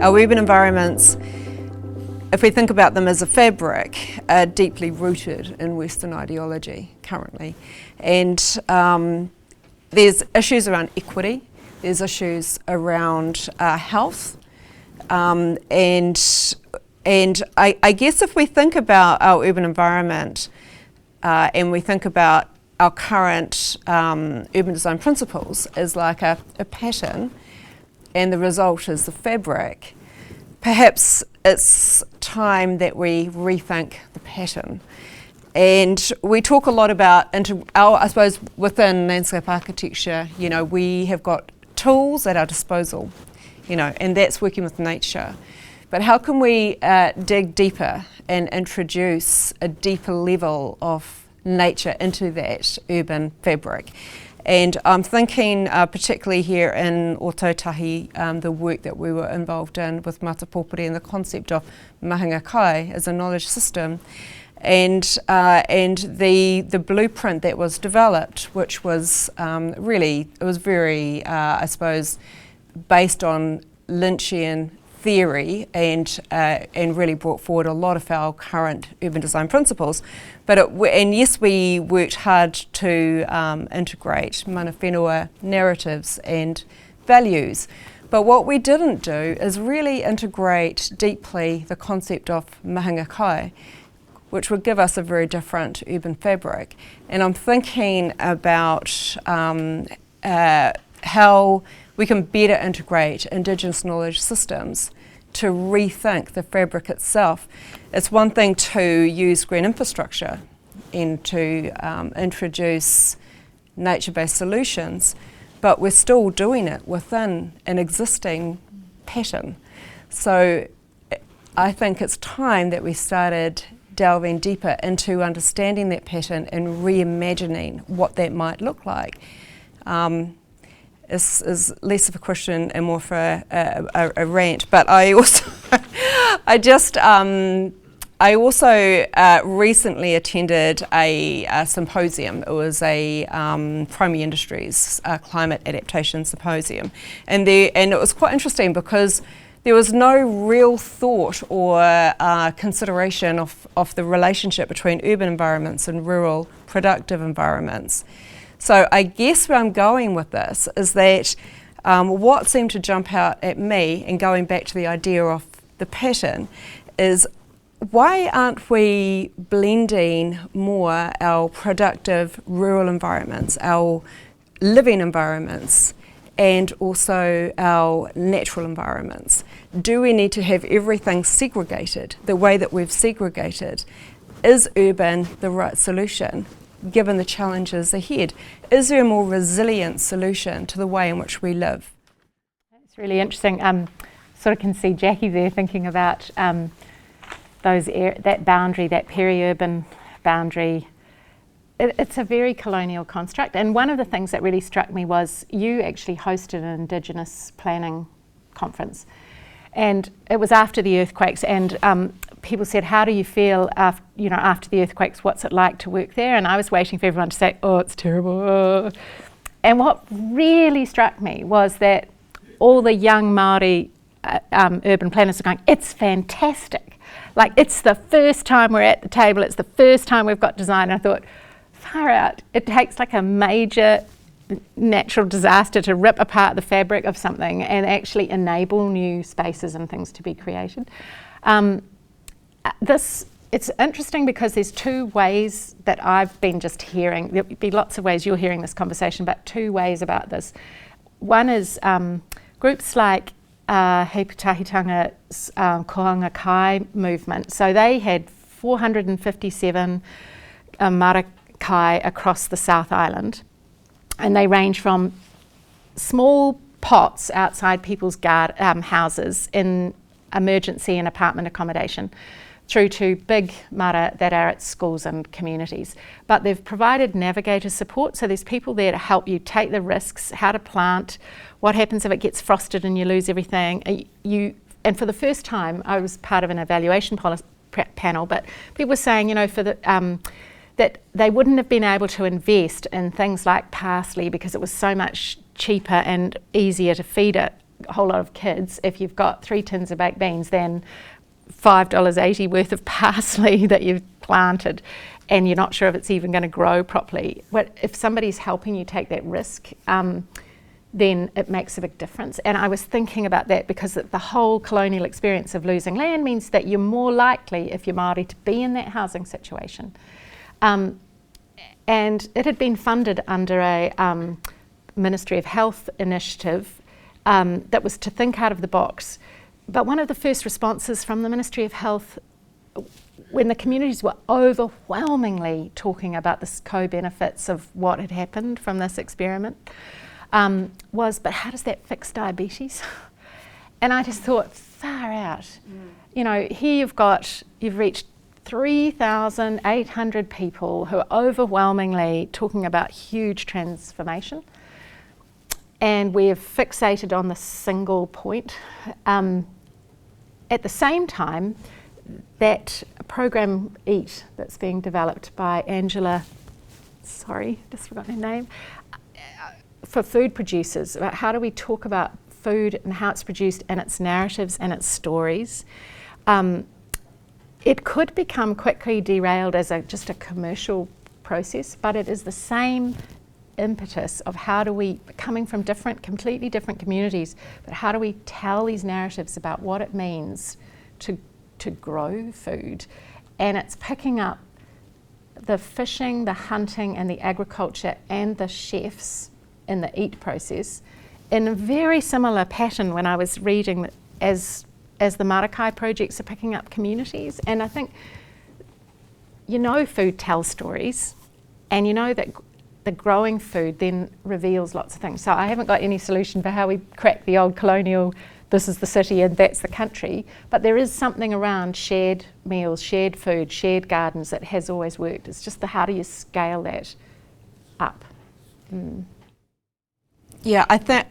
Our urban environments, if we think about them as a fabric, are deeply rooted in Western ideology currently. And there's issues around equity, there's issues around health, and I guess if we think about our urban environment and we think about our current urban design principles as like a pattern, and the result is the fabric, perhaps it's time that we rethink the pattern. And we talk a lot about, I suppose within landscape architecture, you know, we have got tools at our disposal, you know, and that's working with nature. But how can we dig deeper and introduce a deeper level of nature into that urban fabric? And I'm thinking particularly here in Ōtautahi, the work that we were involved in with Matapōpiri and the concept of mahinga kai as a knowledge system, and the blueprint that was developed, which was really, it was very, I suppose, based on Lynchian theory and really brought forward a lot of our current urban design principles. But and yes, we worked hard to integrate mana whenua narratives and values. But what we didn't do is really integrate deeply the concept of mahinga kai, which would give us a very different urban fabric. And I'm thinking about how we can better integrate Indigenous knowledge systems to rethink the fabric itself. It's one thing to use green infrastructure and to introduce nature-based solutions, but we're still doing it within an existing pattern. So I think it's time that we started delving deeper into understanding that pattern and reimagining what that might look like. Is less of a question and more for a rant. But I also, I also recently attended a symposium. It was a Primary Industries Climate Adaptation Symposium, and it was quite interesting because there was no real thought or consideration of the relationship between urban environments and rural productive environments. So I guess where I'm going with this is that what seemed to jump out at me, and going back to the idea of the pattern, is why aren't we blending more our productive rural environments, our living environments, and also our natural environments? Do we need to have everything segregated the way that we've segregated? Is urban the right solution, given the challenges ahead? Is there a more resilient solution to the way in which we live? It's really interesting. Sort of can see Jackie there thinking about that boundary, that peri-urban boundary. It's a very colonial construct, and one of the things that really struck me was you actually hosted an Indigenous planning conference, and it was after the earthquakes, and people said, how do you feel after the earthquakes, what's it like to work there? And I was waiting for everyone to say, oh, it's terrible. And what really struck me was that all the young Māori urban planners are going, it's fantastic. Like, it's the first time we're at the table, it's the first time we've got design. And I thought, far out, it takes like a major natural disaster to rip apart the fabric of something and actually enable new spaces and things to be created. It's interesting because there's two ways that I've been just hearing. There'll be lots of ways you're hearing this conversation, but two ways about this. One is groups like Hei Pūtahitanga's Kohanga Kai movement. So they had 457 marakai across the South Island, and they range from small pots outside people's houses in emergency and apartment accommodation, through to big mara that are at schools and communities. But they've provided navigator support, so there's people there to help you take the risks, how to plant, what happens if it gets frosted and you lose everything. And for the first time, I was part of an evaluation panel, but people were saying, that they wouldn't have been able to invest in things like parsley because it was so much cheaper and easier to feed a whole lot of kids if you've got 3 tins of baked beans than $5.80 worth of parsley that you've planted and you're not sure if it's even going to grow properly. If somebody's helping you take that risk, then it makes a big difference. And I was thinking about that because the whole colonial experience of losing land means that you're more likely, if you're Māori, to be in that housing situation. And it had been funded under a Ministry of Health initiative that was to think out of the box. But one of the first responses from the Ministry of Health, when the communities were overwhelmingly talking about the co-benefits of what had happened from this experiment, was, but how does that fix diabetes? And I just thought, far out. You know, here you've reached 3,800 people who are overwhelmingly talking about huge transformation. And we're fixated on the single point. At the same time, that program EAT that's being developed by Angela, sorry, just forgot her name, for food producers, about how do we talk about food and how it's produced and its narratives and its stories. It could become quickly derailed as just a commercial process, but it is the same impetus of how do we, coming from completely different communities, but how do we tell these narratives about what it means to grow food. And it's picking up the fishing, the hunting and the agriculture and the chefs in the EAT process in a very similar pattern when I was reading as the Marakai projects are picking up communities. And I think, food tells stories, and that the growing food then reveals lots of things. So I haven't got any solution for how we crack the old colonial, this is the city and that's the country, but there is something around shared meals, shared food, shared gardens that has always worked. It's just how do you scale that up? Yeah, I think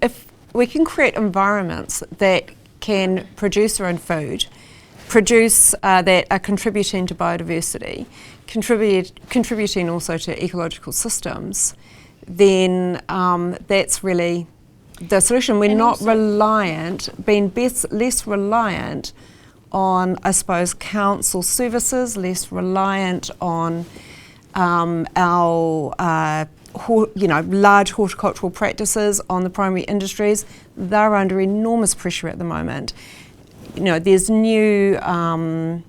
if we can create environments that can produce their own food, that are contributing to biodiversity, contributing also to ecological systems, then that's really the solution. We're not less reliant on, I suppose, council services, less reliant on our large horticultural practices, on the primary industries. They're under enormous pressure at the moment. There's new, they're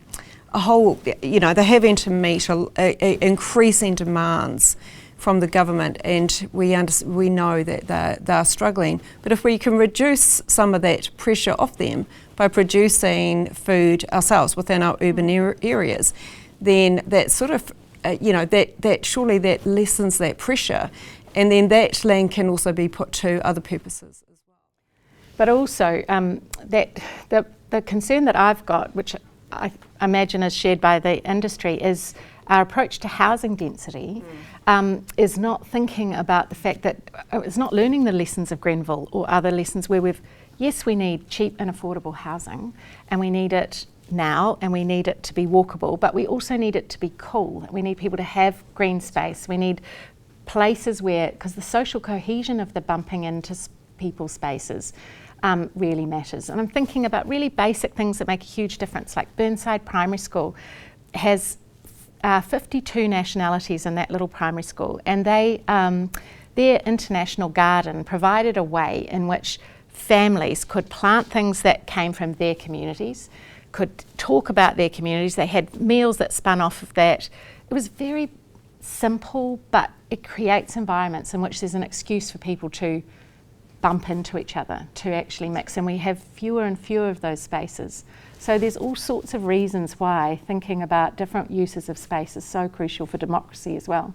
having to meet increasing demands from the government, and we know that they're struggling. But if we can reduce some of that pressure off them by producing food ourselves within our urban areas, then that sort of, that surely that lessens that pressure, and then that land can also be put to other purposes as well. But also the concern that I've got, which I imagine is shared by the industry, is our approach to housing density is not thinking about the fact that it's not learning the lessons of Grenville or other lessons where we need cheap and affordable housing, and we need it now, and we need it to be walkable, but we also need it to be cool. We need people to have green space. We need places because the social cohesion of the bumping into people's spaces really matters. And I'm thinking about really basic things that make a huge difference, like Burnside Primary School has 52 nationalities in that little primary school, and their international garden provided a way in which families could plant things that came from their communities, could talk about their communities. They had meals that spun off of that. It was very simple, but it creates environments in which there's an excuse for people to bump into each other, to actually mix, and we have fewer and fewer of those spaces. So there's all sorts of reasons why thinking about different uses of space is so crucial for democracy as well.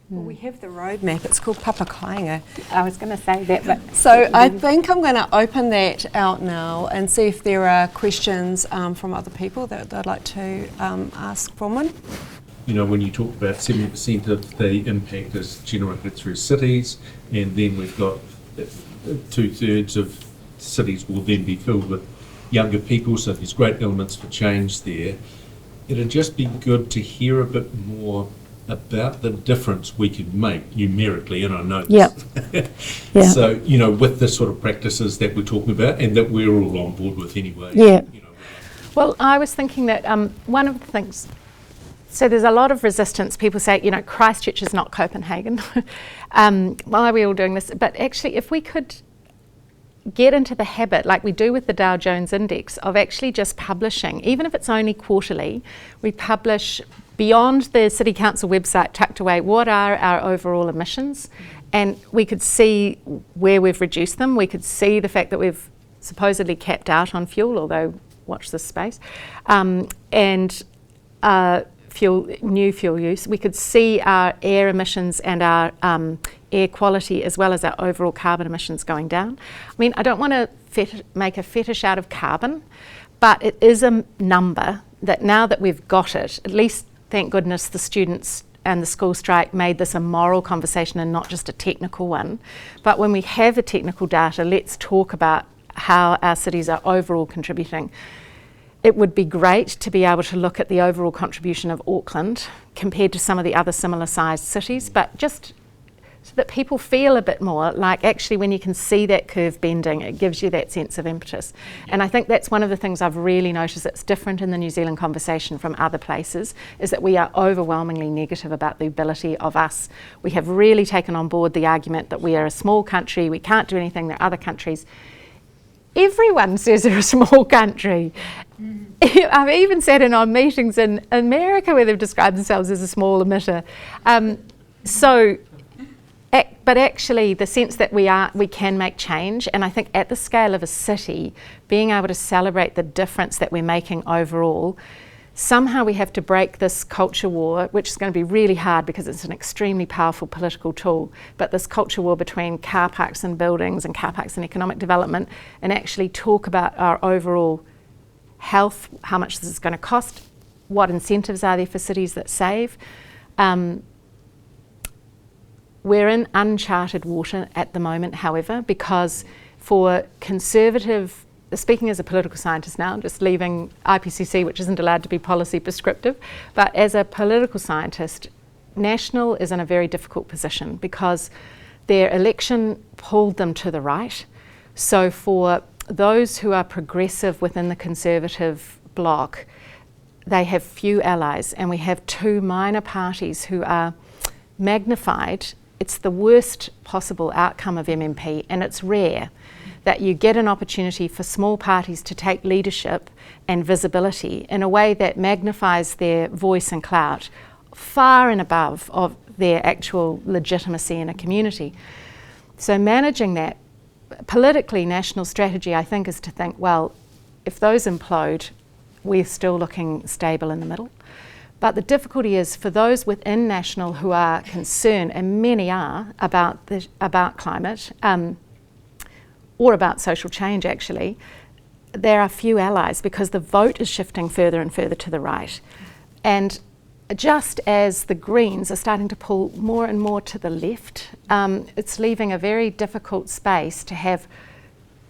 Well, we have the roadmap. It's called Papakainga. I was going to say that, but so I think I'm going to open that out now and see if there are questions from other people that they'd like to ask Bronwyn. When you talk about 70% of the impact is generated through cities, and then we've got 2/3 of cities will then be filled with younger people, so there's great elements for change there. It'd just be good to hear a bit more about the difference we can make numerically, and I know Yeah. this. Yeah. So, you know, with the sort of practices that we're talking about and that we're all on board with anyway. Yeah. You know, Well, I was thinking that one of the things, so there's a lot of resistance. People say, you know, Christchurch is not Copenhagen. Why are we all doing this? But actually, if we could get into the habit, like we do with the Dow Jones Index, of actually just publishing, even if it's only quarterly, we publish beyond the City Council website tucked away, what are our overall emissions? And we could see where we've reduced them. We could see the fact that we've supposedly capped out on fuel, although watch this space, and new fuel use. We could see our air emissions and our air quality, as well as our overall carbon emissions, going down. I mean, I don't want to make a fetish out of carbon, but it is a number that, now that we've got it, at least thank goodness the students and the school strike made this a moral conversation and not just a technical one. But when we have the technical data, let's talk about how our cities are overall contributing. It would be great to be able to look at the overall contribution of Auckland compared to some of the other similar sized cities, but just so that people feel a bit more like, actually, when you can see that curve bending, it gives you that sense of impetus. And I think that's one of the things I've really noticed that's different in the New Zealand conversation from other places, is that we are overwhelmingly negative about the ability of us. We have really taken on board the argument that we are a small country, we can't do anything that other countries. Everyone says they're a small country. I've even sat in on meetings in America where they've described themselves as a small emitter. But actually, the sense that we can make change, and I think at the scale of a city, being able to celebrate the difference that we're making overall, somehow we have to break this culture war, which is going to be really hard because it's an extremely powerful political tool, but this culture war between car parks and buildings and car parks and economic development, and actually talk about our overall health, how much this is going to cost, what incentives are there for cities that save. We're in uncharted water at the moment, however, because for conservative, speaking as a political scientist now, just leaving IPCC, which isn't allowed to be policy prescriptive, but as a political scientist, National is in a very difficult position because their election pulled them to the right. So for those who are progressive within the Conservative bloc, they have few allies, and we have two minor parties who are magnified. It's the worst possible outcome of MMP, and it's rare that you get an opportunity for small parties to take leadership and visibility in a way that magnifies their voice and clout far and above of their actual legitimacy in a community. So managing that, politically, National strategy, I think, is to think, well, if those implode, we're still looking stable in the middle. But the difficulty is for those within National who are concerned, and many are, about climate, or about social change actually, there are few allies because the vote is shifting further and further to the right. And just as the Greens are starting to pull more and more to the left, it's leaving a very difficult space to have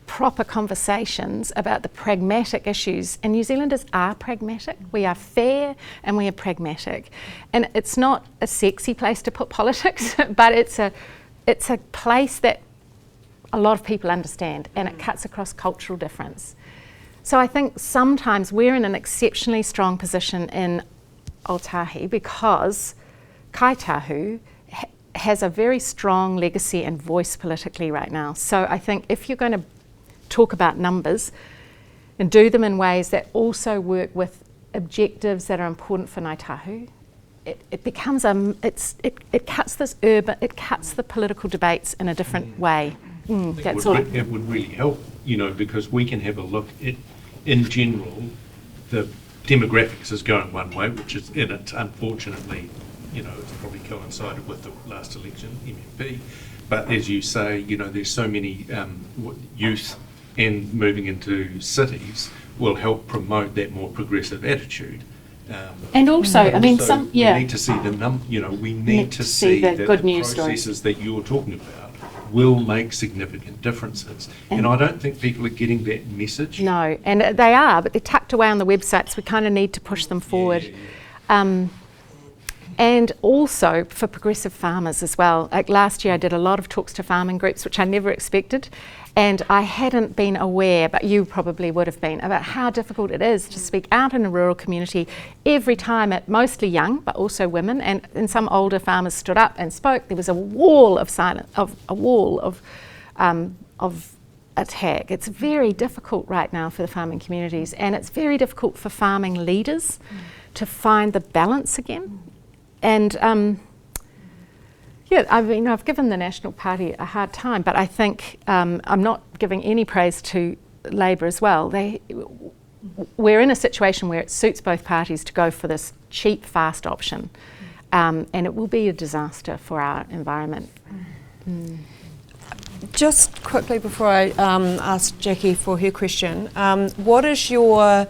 proper conversations about the pragmatic issues. And New Zealanders are pragmatic. We are fair and we are pragmatic. And it's not a sexy place to put politics, but it's a place that a lot of people understand, and it cuts across cultural difference. So I think sometimes we're in an exceptionally strong position in Ōtahi because Kaitahu has a very strong legacy and voice politically right now. So I think if you're going to talk about numbers and do them in ways that also work with objectives that are important for Ngāi Tahu, it becomes it cuts the political debates in a different way. It would really help, you know, because we can have a look at, in general, the demographics is going one way, which is in it, unfortunately, you know, it's probably coincided with the last election, MMP. But as you say, you know, there's so many youth and moving into cities will help promote that more progressive attitude. And also, I mean, we need to see we need to see the that good the news processes that you're talking about will make significant differences. And I don't think people are getting that message. No, and they are, but they're tucked away on the websites. We kind of need to push them forward. And also for progressive farmers as well. Like last year I did a lot of talks to farming groups, which I never expected, and I hadn't been aware, but you probably would have been, about how difficult it is to speak out in a rural community every time at mostly young, but also women, and some older farmers stood up and spoke. There was a wall of silence, of attack. It's very difficult right now for the farming communities, and it's very difficult for farming leaders to find the balance again. And I mean, I've given the National Party a hard time, but I think I'm not giving any praise to Labour as well. We're in a situation where it suits both parties to go for this cheap, fast option, and it will be a disaster for our environment. Just quickly before I ask Jackie for her question, what is your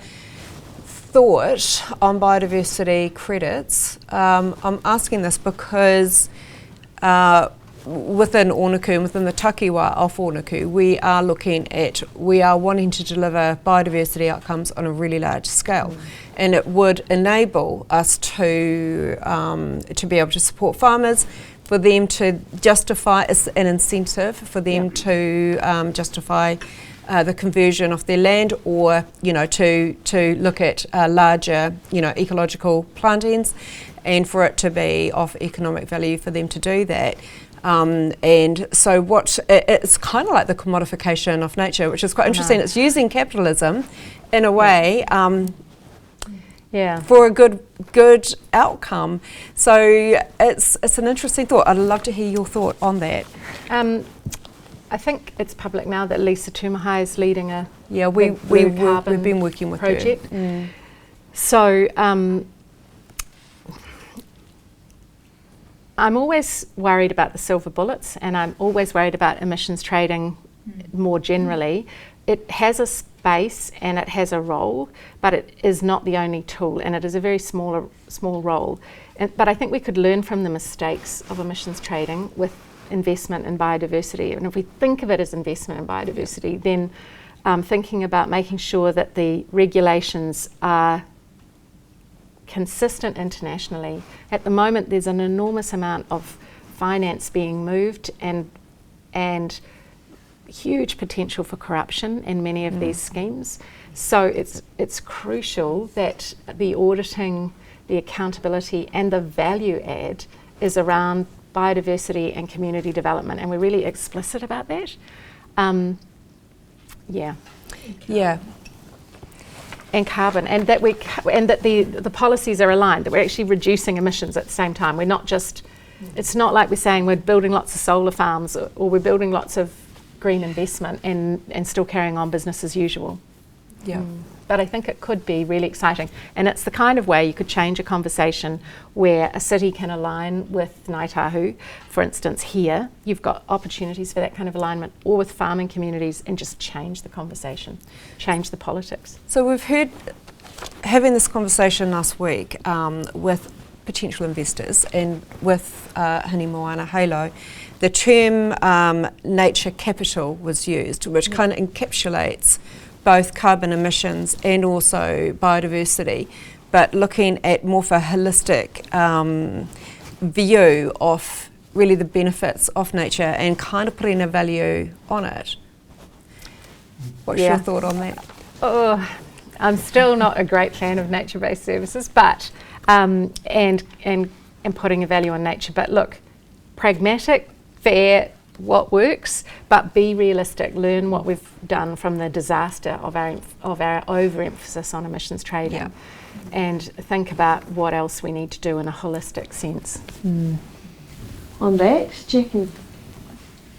thought on biodiversity credits? I'm asking this because within Onuku, within the takiwa of Onuku, we are wanting to deliver biodiversity outcomes on a really large scale, and it would enable us to be able to support farmers, for them to justify an incentive for them to justify the conversion of their land, or to look at larger ecological plantings, and for it to be of economic value for them to do that. And so it's kind of like the commodification of nature, which is quite interesting. It's using capitalism in a way for a good outcome. So it's an interesting thought. I'd love to hear your thought on that. I think it's public now that Lisa Tumahai is leading we've been working with project. her. So I'm always worried about the silver bullets, and I'm always worried about emissions trading more generally. It has a space and it has a role, but it is not the only tool, and it is a very small role. But I think we could learn from the mistakes of emissions trading with investment in biodiversity. And if we think of it as investment in biodiversity, then thinking about making sure that the regulations are consistent internationally. At the moment, there's an enormous amount of finance being moved, and huge potential for corruption in many of these schemes. So it's crucial that the auditing, the accountability, and the value add is around biodiversity and community development, and we're really explicit about that. And carbon, and that the policies are aligned, that we're actually reducing emissions at the same time. We're not just, it's not like we're saying we're building lots of solar farms or we're building lots of green investment and still carrying on business as usual. But I think it could be really exciting, and it's the kind of way you could change a conversation where a city can align with Ngāi Tahu. For instance, here you've got opportunities for that kind of alignment, or with farming communities, and just change the conversation, change the politics. So we've heard, having this conversation last week with potential investors and with Hini Moana Halo, the term nature capital was used, which kind of encapsulates both carbon emissions and also biodiversity, but looking at more of a holistic view of really the benefits of nature and kind of putting a value on it. What's your thought on that? Oh, I'm still not a great fan of nature-based services, but and putting a value on nature. But look, pragmatic, fair, what works, but be realistic. Learn what we've done from the disaster of our overemphasis on emissions trading, and think about what else we need to do in a holistic sense. On that, Jackie?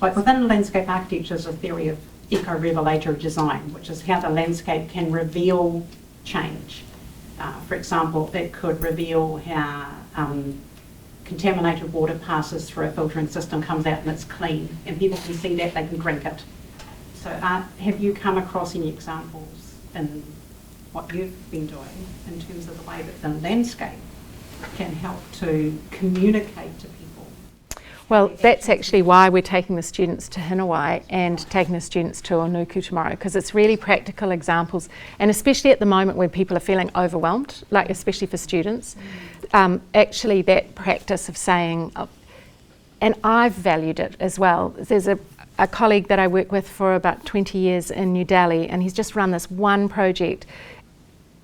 Within landscape architecture is a theory of eco-revelatory design, which is how the landscape can reveal change. For example, it could reveal how contaminated water passes through a filtering system, comes out and it's clean, and people can see that, they can drink it. So have you come across any examples in what you've been doing in terms of the way that the landscape can help to communicate to people? Well, that's actually why we're taking the students to Hinawai and taking the students to Onuku tomorrow, because it's really practical examples, and especially at the moment when people are feeling overwhelmed, like especially for students, actually that practice of saying, and I've valued it as well. There's a colleague that I work with for about 20 years in New Delhi, and he's just run this one project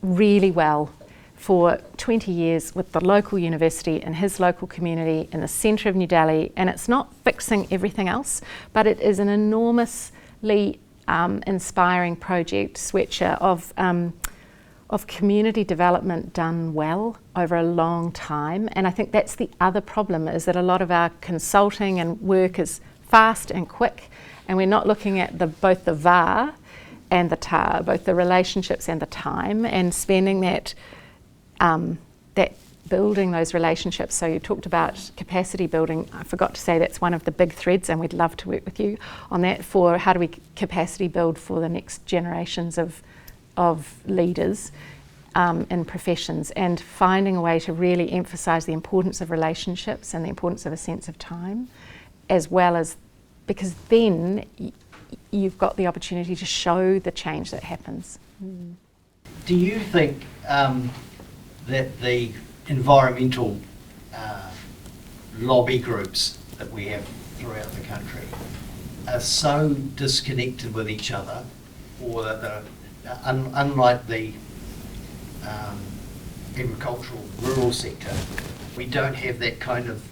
really well for 20 years with the local university in his local community in the centre of New Delhi. And it's not fixing everything else, but it is an enormously inspiring project, Swetcher, of community development done well over a long time. And I think that's the other problem, is that a lot of our consulting and work is fast and quick, and we're not looking at both the VAR and the TAR, both the relationships and the time, and spending that building those relationships. So you talked about capacity building. I forgot to say that's one of the big threads, and we'd love to work with you on that, for how do we capacity build for the next generations of leaders in professions, and finding a way to really emphasise the importance of relationships and the importance of a sense of time, as well as, because then you've got the opportunity to show the change that happens. Do you think that the environmental lobby groups that we have throughout the country are so disconnected with each other, or that unlike the agricultural rural sector, we don't have that kind of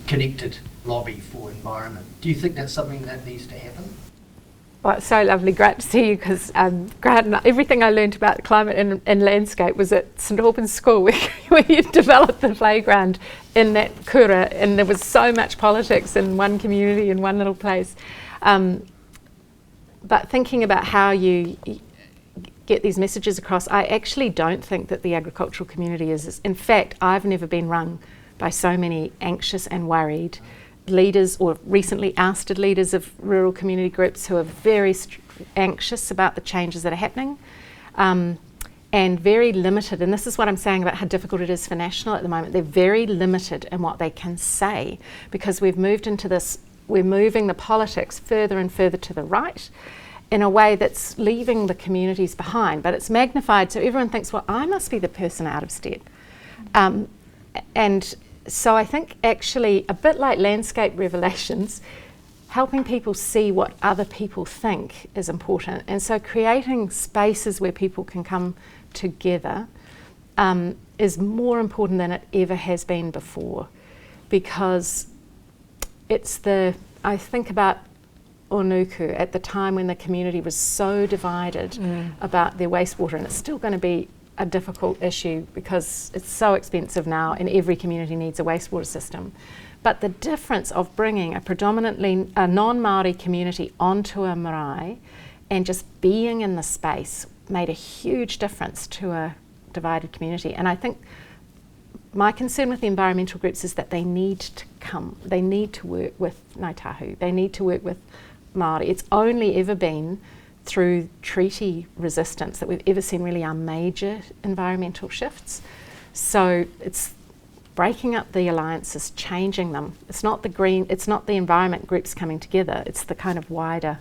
connected lobby for environment? Do you think that's something that needs to happen? Well, it's so lovely, great to see you, because Grant and everything I learned about climate and landscape was at St Albans School, where you developed the playground in that kura, and there was so much politics in one community in one little place. But thinking about how you get these messages across, I actually don't think that the agricultural community is. In fact, I've never been rung by so many anxious and worried leaders, or recently ousted leaders of rural community groups, who are very anxious about the changes that are happening, and very limited. And this is what I'm saying about how difficult it is for National at the moment. They're very limited in what they can say, because we've moved into this, we're moving the politics further and further to the right in a way that's leaving the communities behind, but it's magnified, so everyone thinks, well, I must be the person out of step. And so I think actually, a bit like landscape revelations, helping people see what other people think is important. And so creating spaces where people can come together is more important than it ever has been before, because I think about Onuku at the time when the community was so divided about their wastewater, and it's still going to be a difficult issue because it's so expensive now, and every community needs a wastewater system. But the difference of bringing a predominantly non-Māori community onto a marae and just being in the space made a huge difference to a divided community. And I think my concern with the environmental groups is that they need to come, they need to work with Ngāi Tahu, they need to work with Māori. It's only ever been through treaty resistance that we've ever seen really our major environmental shifts. So it's breaking up the alliances, changing them. It's not the environment groups coming together, it's the kind of wider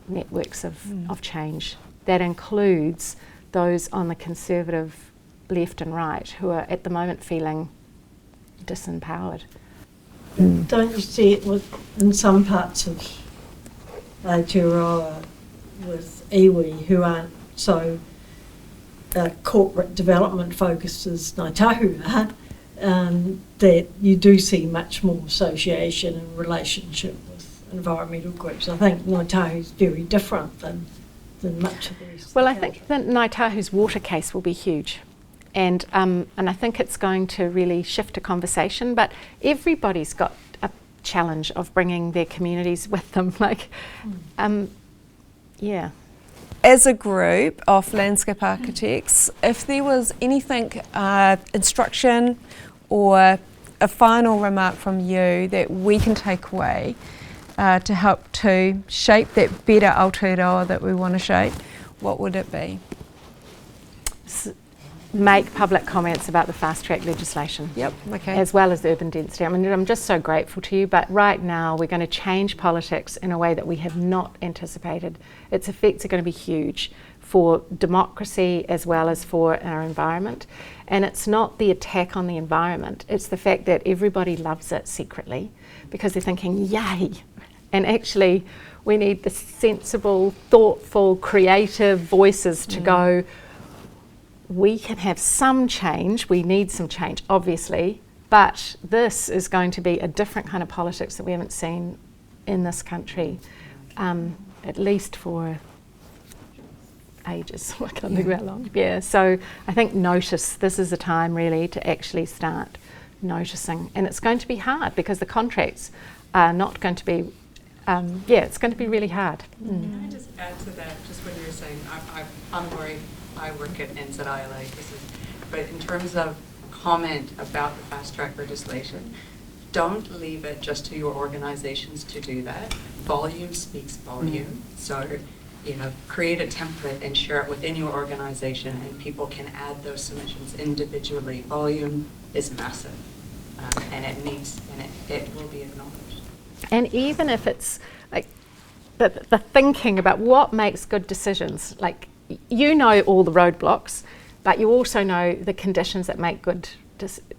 networks of change that includes those on the conservative left and right who are at the moment feeling disempowered. Don't you see it in some parts of Aotearoa with iwi who aren't so corporate development focused as Ngāi Tahu are, that you do see much more association and relationship with environmental groups. I think Ngāi Tahu is very different than much of the rest. Well, I think that Ngāi Tahu's water case will be huge. And I think it's going to really shift a conversation, but everybody's got a challenge of bringing their communities with them. Yeah. As a group of landscape architects, if there was anything, instruction or a final remark from you that we can take away to help to shape that better Aotearoa that we want to shape, what would it be? make public comments about the fast track legislation. Yep, okay. As well as urban density. I mean, I'm just so grateful to you, but right now we're going to change politics in a way that we have not anticipated. Its effects are going to be huge for democracy as well as for our environment. And it's not the attack on the environment, it's the fact that everybody loves it secretly because they're thinking, yay. And actually, we need the sensible, thoughtful, creative voices to go, we can have some change, we need some change, obviously, but this is going to be a different kind of politics that we haven't seen in this country, at least for ages. I can't think about long. Yeah, so I think notice, this is a time really to actually start noticing. And it's going to be hard because the contracts are not going to be, it's going to be really hard. Can I just add to that, just when you were saying, I'm Lori, I work at NZILA, but in terms of comment about the fast track legislation, don't leave it just to your organizations to do that. Volume speaks volume. So, create a template and share it within your organization, and people can add those submissions individually. Volume is massive, and it will be acknowledged. And even if it's like the thinking about what makes good decisions, like all the roadblocks, but you also know the conditions that make good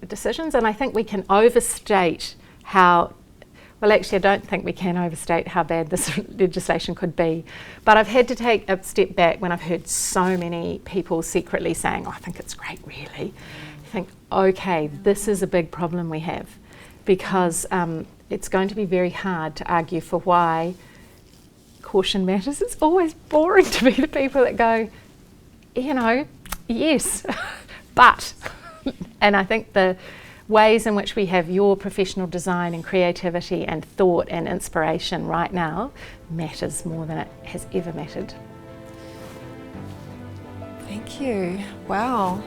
decisions. And I think we can overstate well, actually, I don't think we can overstate how bad this legislation could be. But I've had to take a step back when I've heard so many people secretly saying, I think it's great, really. You think, okay, this is a big problem we have, because it's going to be very hard to argue for why caution matters. It's always boring to be the people that go, yes, but. And I think the ways in which we have your professional design and creativity and thought and inspiration right now matters more than it has ever mattered. Thank you. Wow.